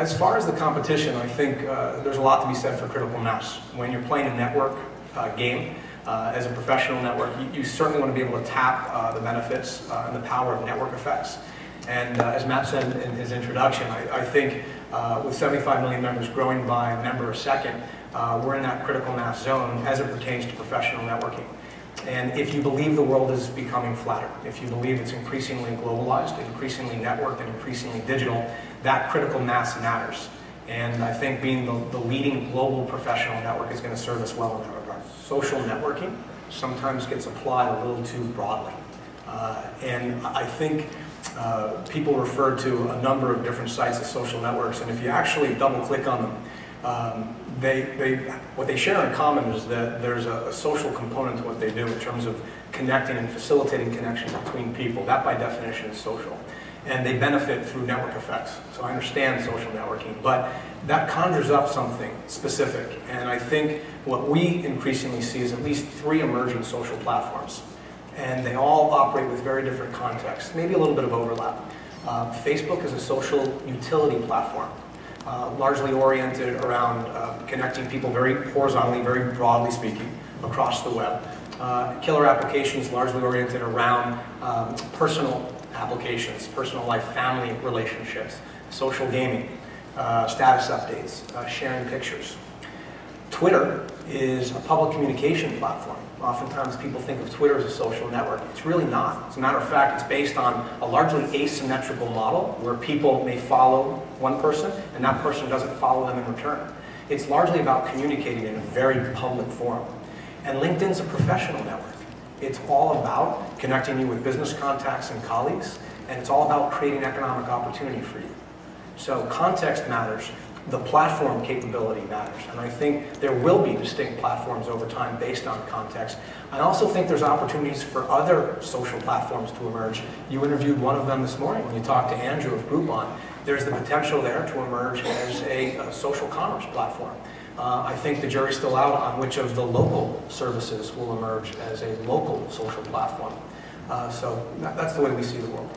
As far as the competition, I think there's a lot to be said for critical mass. When you're playing a network game, as a professional network, you certainly want to be able to tap the benefits and the power of network effects. And as Matt said in his introduction, I think with 75 million members growing by a member a second, we're in that critical mass zone as it pertains to professional networking. And if you believe the world is becoming flatter, if you believe it's increasingly globalized, increasingly networked, and increasingly digital, that critical mass matters. And I think being the leading global professional network is going to serve us well in that regard. Social networking sometimes gets applied a little too broadly. And I think people refer to a number of different sites as social networks, and if you actually double-click on them, what they share in common is that there's a social component to what they do in terms of connecting and facilitating connection between people. That, by definition, is social. And they benefit through network effects. So I understand social networking, but that conjures up something specific. And I think what we increasingly see is at least 3 emerging social platforms. And they all operate with very different contexts, maybe a little bit of overlap. Facebook is a social utility platform, largely oriented around connecting people very horizontally, very broadly speaking, across the web. Killer applications largely oriented around personal applications, personal life, family relationships, social gaming, status updates, sharing pictures. Twitter is a public communication platform. Oftentimes people think of Twitter as a social network. It's really not. As a matter of fact, it's based on a largely asymmetrical model where people may follow one person and that person doesn't follow them in return. It's largely about communicating in a very public forum. And LinkedIn's a professional network. It's all about connecting you with business contacts and colleagues, and it's all about creating economic opportunity for you. So context matters. The platform capability matters, and I think there will be distinct platforms over time based on context. I also think there's opportunities for other social platforms to emerge. You interviewed one of them this morning when you talked to Andrew of Groupon. There's the potential there to emerge as a social commerce platform. I think the jury's still out on which of the local services will emerge as a local social platform. So that's the way we see the world.